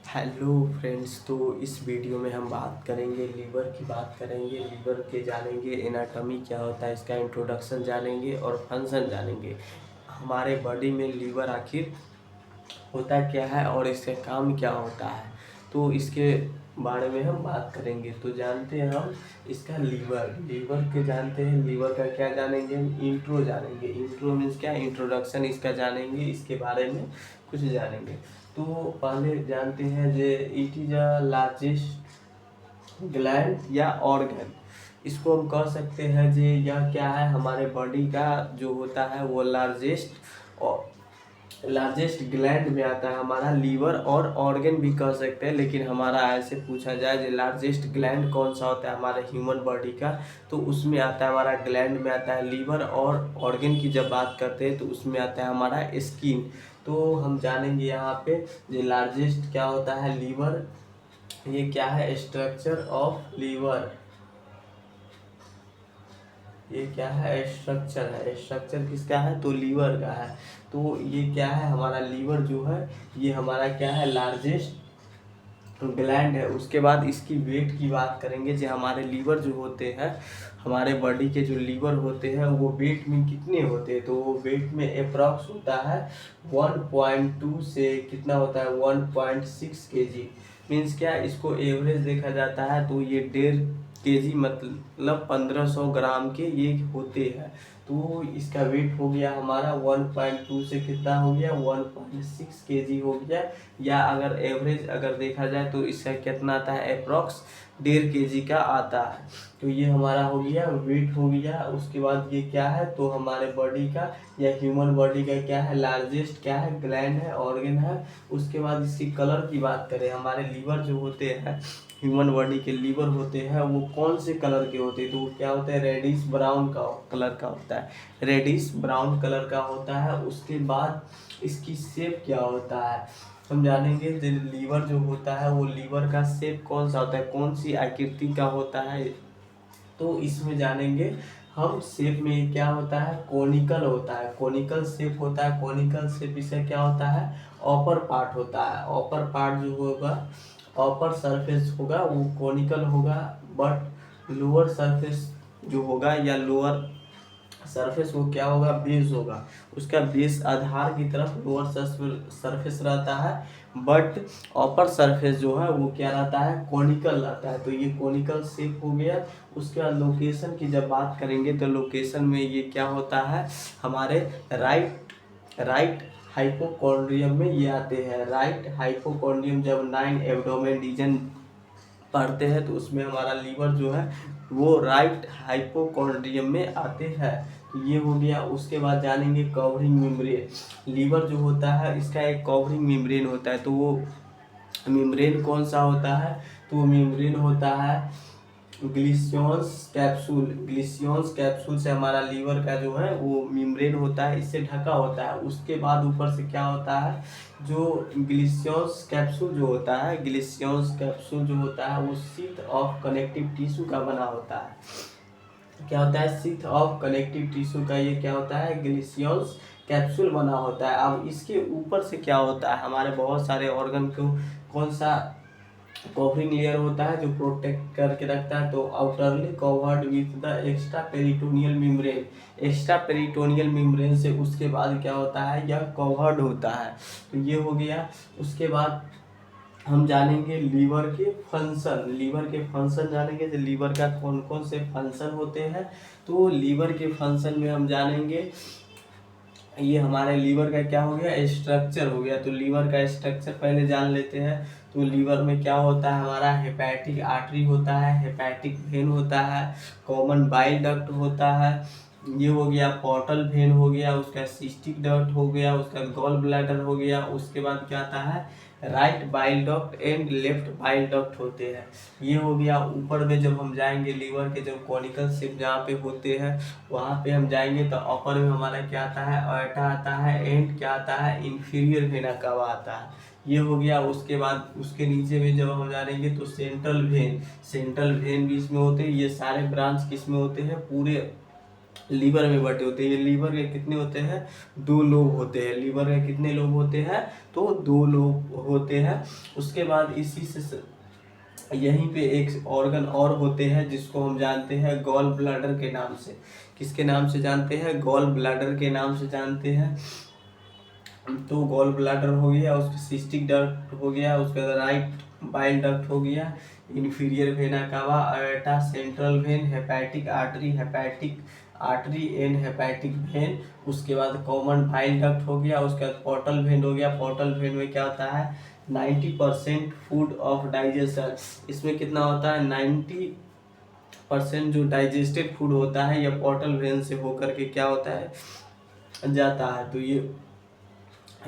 Hello friends. तो इस video में हम बात करेंगे लीवर की बात करेंगे। लीवर के जानेंगे एनाटॉमी क्या होता है, इसका इंट्रोडक्शन जानेंगे और फंक्शन जानेंगे। हमारे बॉडी में लीवर आखिर होता क्या है और इसका काम क्या होता है, तो इसके बारे में हम बात करेंगे। तो जानते हैं हम इसका लीवर लीवर के जानते हैं। लीवर का क्या जानेंगे हम, इंट्रो जानेंगे। इंट्रो मीन्स क्या, इंट्रोडक्शन इसका जानेंगे, इसके बारे में कुछ जानेंगे। तो पहले जानते हैं जे it is a largest gland या ऑर्गन। इसको हम कह सकते हैं जे यह क्या है, हमारे बॉडी का जो होता है वो लार्जेस्ट ग्लैंड में आता है हमारा लीवर, और ऑर्गन भी कह सकते हैं। लेकिन हमारा ऐसे पूछा जाए जो लार्जेस्ट ग्लैंड कौन सा होता है हमारे ह्यूमन बॉडी का, तो उसमें आता है हमारा ग्लैंड में आता है लीवर। और ऑर्गन की जब बात करते हैं तो उसमें आता है हमारा स्किन। तो हम जानेंगे यहाँ पे जो लार्जेस्ट क्या होता है, लीवर। ये क्या है, स्ट्रक्चर ऑफ लीवर। ये क्या है, स्ट्रक्चर है। स्ट्रक्चर किसका है, तो लीवर का है। तो ये क्या है, हमारा लीवर जो है ये हमारा क्या है, लार्जेस्ट ग्लैंड है। उसके बाद इसकी वेट की बात करेंगे। जो हमारे लीवर जो होते हैं, हमारे बॉडी के जो लीवर होते हैं वो वेट में कितने होते हैं, तो वो वेट में अप्रॉक्स होता है 1.2 से कितना होता है 1.6 केजी। मीन्स क्या, इसको एवरेज देखा जाता है तो ये 1.5 केजी मतलब 1500 ग्राम के ये होते हैं। तो इसका वेट हो गया हमारा 1.2 से कितना हो गया 1.6 केजी हो गया। या अगर एवरेज अगर देखा जाए तो इसका कितना आता है, अप्रॉक्स 1.5 केजी का आता है। तो ये हमारा हो गया वेट हो गया। उसके बाद ये क्या है, तो हमारे बॉडी का या ह्यूमन बॉडी का क्या है, लार्जेस्ट क्या है, ग्लैंड है, ऑर्गन है। उसके बाद इसकी कलर की बात करें, हमारे लीवर जो होते हैं, ह्यूमन बॉडी के लीवर होते हैं वो कौन से कलर के होते हैं, तो वो क्या होता है, रेडिश ब्राउन का कलर का होता है। रेडिश ब्राउन कलर का होता है। उसके बाद इसकी शेप क्या होता है हम जानेंगे। जो लीवर जो होता है वो लीवर का शेप कौन सा होता है, कौन सी आकृति का होता है, तो इसमें जानेंगे हम। शेप में क्या होता है, कोनिकल होता है, कोनिकल शेप होता है। कोनिकल शेप इससे क्या होता है, अपर पार्ट होता है। अपर पार्ट जो होगा, अपर सरफेस होगा वो कोनिकल होगा। बट लोअर सरफेस जो होगा या लोअर सरफेस वो क्या होगा, बेस होगा। उसका बेस आधार की तरफ लोअर सरफेस रहता है। बट अपर सरफेस जो है वो क्या रहता है, कोनिकल रहता है। तो ये कोनिकल शेप हो गया। उसके बाद लोकेशन की जब बात करेंगे तो लोकेशन में ये क्या होता है, हमारे राइट हाइपोकॉन्ड्रियम में ये आते हैं। राइट हाइपोकॉन्ड्रियम जब 9 एब्डोमेन रीजन पढ़ते हैं तो उसमें हमारा लीवर जो है वो राइट हाइपोकॉन्ड्रियम में आते हैं। तो ये हो गया। उसके बाद जानेंगे कवरिंग मेम्ब्रेन। लीवर जो होता है इसका एक कवरिंग मेम्ब्रेन होता है। तो वो मेम्ब्रेन कौन सा होता है, तो वो मेम्ब्रेन होता है ग्लिसियॉन्स कैप्सूल। ग्लिसियॉन्स कैप्सूल से हमारा लीवर का जो है वो मेम्ब्रेन होता है, इससे ढका होता है। उसके बाद ऊपर से क्या होता है, जो ग्लिसियॉन्स कैप्सूल जो होता है, ग्लिसियॉन्स कैप्सूल जो होता है वो शीथ ऑफ कनेक्टिव टिश्यू का बना होता है। क्या होता है, शीथ ऑफ कनेक्टिव टिश्यू का ये क्या होता है, ग्लिसियॉन्स कैप्सूल बना होता है। अब इसके ऊपर से क्या होता है, हमारे बहुत सारे ऑर्गन को कौन सा कवरिंग लेयर होता है जो प्रोटेक्ट करके रखता है। तो outerly covered with the extra peritoneal membrane. Extra peritoneal membrane से उसके बाद क्या होता है, यह कवर्ड होता है। तो ये हो गया। उसके बाद हम जानेंगे लीवर के फंक्शन। लीवर के फंक्शन जानेंगे जो लीवर का कौन कौन से फंक्शन होते हैं। तो लीवर के फंक्शन में हम जानेंगे, ये हमारे लीवर का क्या हो गया, स्ट्रक्चर हो गया। तो लीवर का स्ट्रक्चर पहले जान लेते हैं। तो लीवर में क्या होता है, हमारा हेपेटिक आर्टरी होता है, हेपेटिक वेन होता है, कॉमन बाइल डक्ट होता है, ये हो गया पोर्टल वेन हो गया, उसका सिस्टिक डक्ट हो गया, उसका गॉल ब्लैडर हो गया। उसके बाद क्या आता है, right bile duct and left bile duct होते हैं। ये हो गया। ऊपर में जब हम जाएंगे लीवर के जो कॉनिकल शेप जहाँ पे होते हैं वहाँ पे हम जाएंगे तो अपर में हमारा क्या आता है, अयोटा आता है, एंड क्या आता है, इंफीरियर वेना कवा आता है। ये हो गया। उसके बाद उसके नीचे में जब हम जानेंगे तो सेंट्रल वेन भी इसमें होते हैं। ये सारे ब्रांच किस में होते हैं, पूरे लीवर में बटे होते हैं। ये लीवर के कितने होते हैं? 2 लोब होते हैं। लीवर के कितने लोब होते हैं? तो 2 लोब होते हैं। उसके बाद इसी से यहीं पे एक ऑर्गन और होते हैं जिसको हम जानते हैं गॉल ब्लैडर के नाम से। किसके नाम से जानते हैं? गॉल ब्लैडर के नाम से जानते हैं। तो गॉल ब्लैडर हो गया, उसके सिस्टिक डक्ट हो गया, उसके बाद राइट बाइल डक्ट हो गया, inferior vena cava, aorta, central vein, hepatic artery and hepatic vein. उसके बाद कॉमन बाइल डक्ट हो गया। उसके बाद पोर्टल वेन हो गया। पोर्टल वेन में क्या होता है? 90% फूड ऑफ डाइजेशन। इसमें कितना होता है? 90% जो डाइजेस्टेड फूड होता है यह पोर्टल वेन से होकर के क्या होता है? जाता है। तो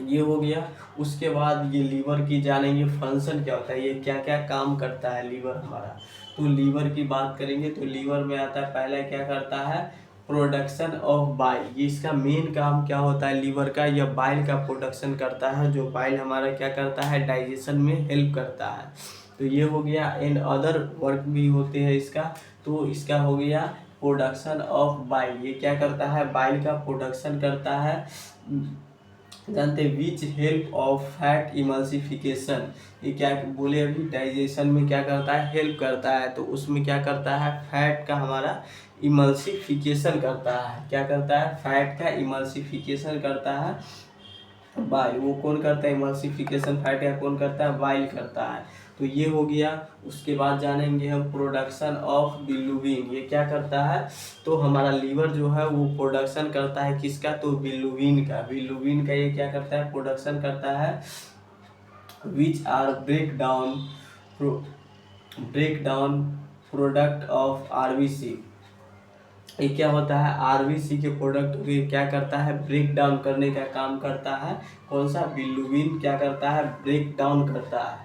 ये हो गया। उसके बाद ये लीवर की जानेंगे फंक्शन क्या होता है, ये क्या क्या काम करता है लीवर हमारा। तो लीवर की बात करेंगे तो लीवर में आता है, पहला क्या करता है? Production of bile. ये इसका मेन काम क्या होता है लीवर का? यह बाइल का प्रोडक्शन करता है, जो बाइल हमारा क्या करता है? डाइजेशन में हेल्प करता है। तो ये हो गया। एंड अदर वर्क भी होते हैं इसका। तो इसका हो गया प्रोडक्शन ऑफ बाइल। ये क्या करता है? बाइल का प्रोडक्शन करता है। जानते हैं which help of fat emulsification. ये क्या बोले अभी? डाइजेशन में क्या करता है? हेल्प करता है। तो उसमें क्या करता है? फैट का हमारा इमल्सिफिकेशन करता है। क्या करता है? फैट का इमल्सिफिकेशन करता है बाइल। वो कौन करता है इमल्सिफिकेशन? फैट का कौन करता है? बाइल करता है। तो ये हो गया। उसके बाद जानेंगे हम प्रोडक्शन ऑफ बिलिरुबिन। ये क्या करता है? तो हमारा लीवर जो है वो प्रोडक्शन करता है किसका? तो बिलिरुबिन का। बिलिरुबिन का ये क्या करता है? प्रोडक्शन करता है। Which are break down product of RBC. ये क्या होता है? आरबीसी के प्रोडक्ट को ये क्या करता है? ब्रेक डाउन करने का काम करता है। कौन सा? बिलिरुबिन क्या करता है? ब्रेक डाउन करता है।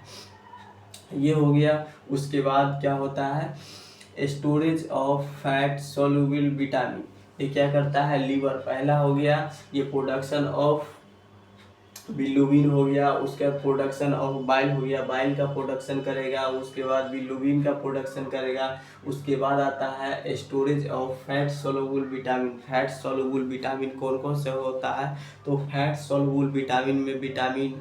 ये हो गया। उसके बाद क्या होता है? Storage of fat soluble vitamin. ये क्या करता है? लीवर। पहला हो गया ये प्रोडक्शन ऑफ बिलिरुबिन हो गया। उसके बाद प्रोडक्शन ऑफ बाइल हो गया, बाइल का प्रोडक्शन करेगा। उसके बाद बिलिरुबिन का प्रोडक्शन करेगा। उसके बाद आता है storage of fat soluble vitamin. Fat soluble vitamin कौन कौन से होता है? तो फैट सोल्यूबल विटामिन में विटामिन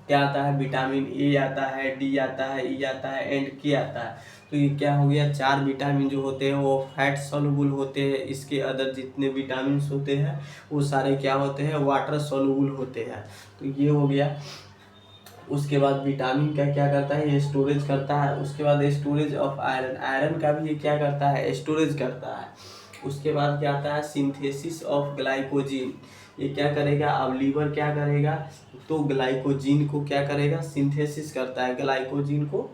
क्या आता है? विटामिन ए आता है, डी आता है, ई आता है एंड के आता है। तो ये क्या हो गया? 4 विटामिन जो होते हैं वो फैट सोल्यूबल होते हैं। इसके अदर जितने विटामिन होते हैं वो सारे क्या होते हैं? वाटर सोल्यूबल होते हैं। तो ये हो गया। उसके बाद विटामिन का क्या करता है? ये स्टोरेज करता है। उसके बाद स्टोरेज ऑफ आयरन। आयरन का भी ये क्या करता है? स्टोरेज करता है। उसके बाद क्या आता है? Synthesis of glycogen. ये क्या करेगा? अब लीवर क्या करेगा? तो ग्लाइकोजिन को क्या करेगा? सिंथेसिस करता है। ग्लाइकोजिन को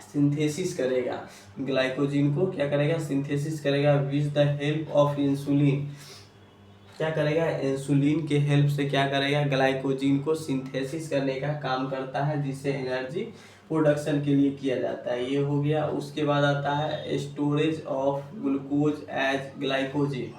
सिंथेसिस करेगा। ग्लाइकोजिन को क्या करेगा? सिंथेसिस करेगा with the help of insulin. क्या करेगा? इंसुलिन के हेल्प से क्या करेगा? ग्लाइकोजिन को सिंथेसिस करने का काम करता है, जिससे एनर्जी प्रोडक्शन के लिए किया जाता है। ये हो गया। उसके बाद आता है storage of glucose as glycogen.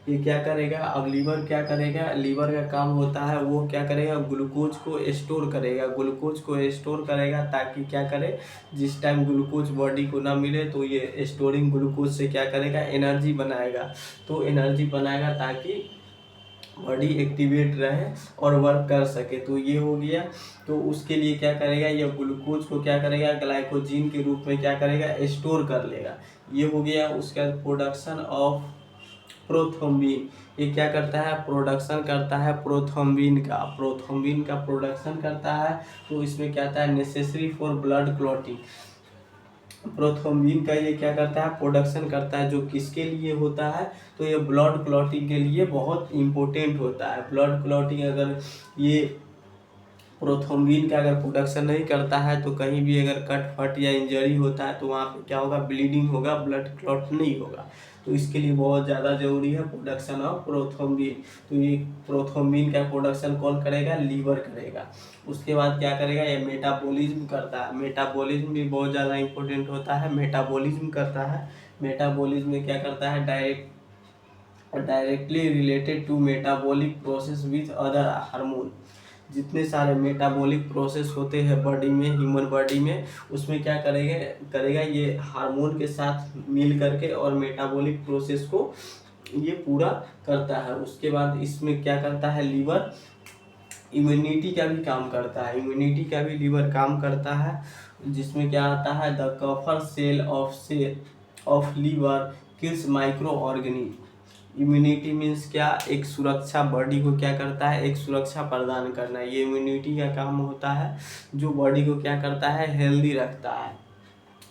ये क्या करेगा? अब लीवर क्या करेगा? लीवर का काम होता है वो क्या करेगा? ग्लूकोज को स्टोर करेगा। ग्लूकोज को स्टोर करेगा ताकि क्या करे? जिस टाइम ग्लूकोज बॉडी को ना मिले तो ये स्टोरिंग ग्लूकोज से क्या करेगा? एनर्जी बनाएगा। तो एनर्जी बनाएगा ताकि बॉडी एक्टिवेट रहे और वर्क कर सके। तो ये हो गया। तो उसके लिए क्या करेगा? ये ग्लूकोज को क्या करेगा? ग्लाइकोजिन के रूप में क्या करेगा? स्टोर कर लेगा। ये हो गया। उसके बाद प्रोडक्शन ऑफ प्रोथ्रोम्बिन। ये क्या करता है? प्रोडक्शन करता है प्रोथ्रोम्बिन का। प्रोथ्रोम्बिन का प्रोडक्शन करता है। तो इसमें क्या आता है? Necessary for blood clotting. Prothrombin का ये क्या करता है? प्रोडक्शन करता है। जो किसके लिए होता है? तो ये ब्लड क्लॉटिंग के लिए बहुत इंपॉर्टेंट होता है। ब्लड क्लॉटिंग अगर ये प्रोथ्रोम्बिन का अगर प्रोडक्शन नहीं करता है तो कहीं भी अगर कट फट या इंजरी होता है तो वहाँ पे क्या होगा? ब्लीडिंग होगा, ब्लड क्लॉट नहीं होगा। तो इसके लिए बहुत ज़्यादा जरूरी है प्रोडक्शन ऑफ प्रोथ्रोम्बिन। तो ये प्रोथ्रोम्बिन का प्रोडक्शन कौन करेगा? लीवर करेगा। उसके बाद क्या करेगा? ये मेटाबॉलिज्म करता है। मेटाबॉलिज्म भी बहुत ज़्यादा इंपॉर्टेंट होता है। मेटाबॉलिज्म करता है। मेटाबॉलिज्म में क्या करता है? Directly related to metabolic process with other hormone. जितने सारे मेटाबॉलिक प्रोसेस होते हैं बॉडी में, ह्यूमन बॉडी में, उसमें क्या करेगा ये हार्मोन के साथ मिल करके और मेटाबॉलिक प्रोसेस को ये पूरा करता है। उसके बाद इसमें क्या करता है लीवर, इम्यूनिटी का भी काम करता है, इम्यूनिटी का भी लीवर काम करता है, जिसमें क्या आता है the Kupffer cell of liver kills microorganism. Immunity means क्या, एक सुरक्षा, बॉडी को क्या करता है, एक सुरक्षा प्रदान करना, ये इम्यूनिटी का काम होता है, जो बॉडी को क्या करता है, हेल्दी रखता है।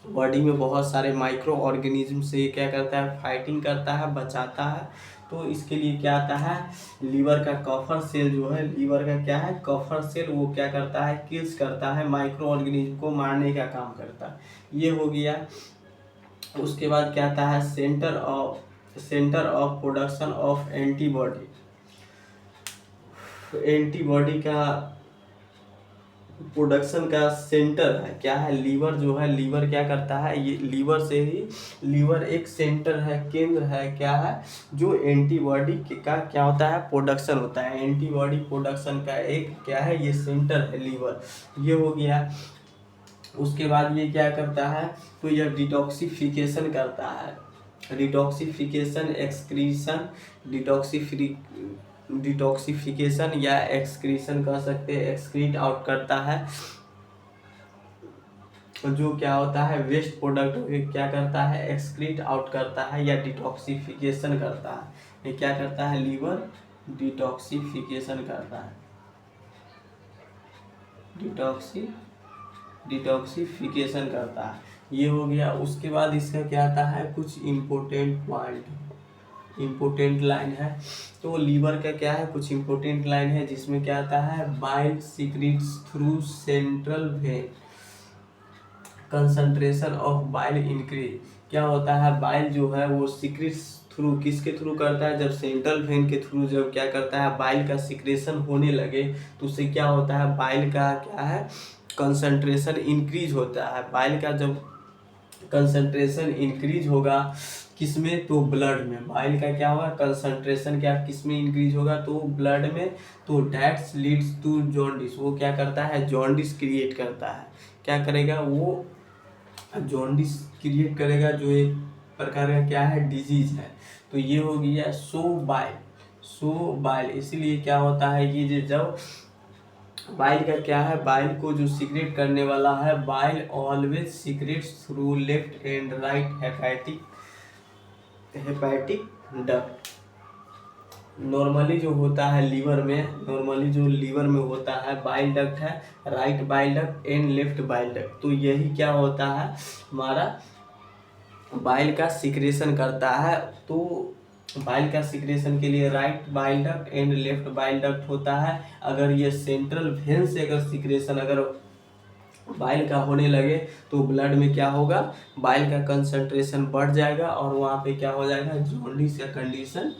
बॉडी में बहुत सारे माइक्रो ऑर्गेनिज्म से क्या करता है, फाइटिंग करता है, बचाता है। तो इसके लिए क्या आता है, लीवर का कफर सेल जो है, लीवर का क्या है कफर सेल, वो क्या करता है, किल्स करता है, माइक्रो ऑर्गेनिज्म को मारने का काम करता है। ये हो गया। उसके बाद क्या आता है, centre of production of antibody. Antibody का प्रोडक्शन का सेंटर है क्या है, लीवर जो है, लीवर क्या करता है, ये लीवर से ही, लीवर एक सेंटर है, केंद्र है क्या है, जो एंटीबॉडी का क्या होता है, प्रोडक्शन होता है। एंटीबॉडी प्रोडक्शन का एक क्या है, ये सेंटर है लीवर। ये हो गया। उसके बाद ये क्या करता है, तो यह डिटॉक्सिफिकेशन करता है, डिटॉक्सिफिकेशन एक्सक्रीशन, डिटॉक्सिफिकेशन या एक्सक्रीशन कह सकते हैं, एक्सक्रीट आउट करता है, जो क्या होता है वेस्ट प्रोडक्ट क्या करता है, एक्सक्रीट आउट करता है या डिटॉक्सिफिकेशन करता है। ये क्या करता है, लीवर डिटॉक्सिफिकेशन करता है, डिटॉक्सिफिकेशन करता है। ये हो गया। उसके बाद इसका क्या आता है, कुछ इम्पोर्टेंट पॉइंट, इम्पोर्टेंट लाइन है। तो लीवर का क्या है, कुछ इम्पोर्टेंट लाइन है, जिसमें क्या आता है, bile secrets through central vein, concentration of bile increase. क्या होता है, बाइल जो है वो सीक्रेट्स थ्रू, किसके थ्रू करता है, जब सेंट्रल वेन के थ्रू जब क्या करता है, बाइल का सिक्रेशन होने लगे, तो उससे क्या होता है, बाइल का क्या है, कंसंट्रेशन इंक्रीज होता है। बाइल का जब कंसंट्रेशन इंक्रीज होगा किसमें, तो ब्लड में, बाइल का क्या होगा, कंसंट्रेशन क्या किसमें इंक्रीज होगा, तो ब्लड में, तो दैट्स लीड्स टू जॉन्डिस। वो क्या करता है, जॉन्डिस क्रिएट करता है। क्या करेगा, वो जॉन्डिस क्रिएट करेगा, जो एक प्रकार का क्या है, डिजीज है। तो ये हो गया सो बाइल। इसीलिए क्या होता है कि जब बाइल का क्या है, बाइल को जो सीक्रेट करने वाला है, bile always secrets through left and right hepatic duct. Normally जो होता है लीवर में, नॉर्मली जो लीवर में होता है बाइल डक्ट है, right bile duct and left bile duct. तो यही क्या होता है, हमारा बाइल का सिक्रेशन करता है। तो बाइल का सिक्रेशन के लिए right bile duct and left bile duct होता है। अगर ये सेंट्रल वेन से अगर सिक्रेशन अगर बाइल का होने लगे, तो ब्लड में क्या होगा, बाइल का कंसंट्रेशन बढ़ जाएगा और वहाँ पे क्या हो जाएगा, जॉन्डिस का कंडीशन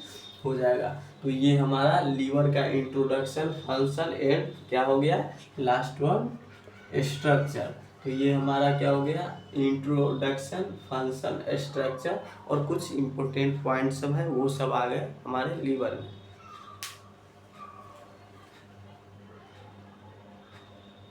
हो जाएगा। तो ये हमारा लीवर का इंट्रोडक्शन, फंक्शन एंड क्या हो गया, लास्ट वन स्ट्रक्चर। तो ये हमारा क्या हो गया, इंट्रोडक्शन, फंक्शन, स्ट्रक्चर और कुछ इम्पोर्टेंट पॉइंट सब है, वो सब आ गए हमारे लीवर में।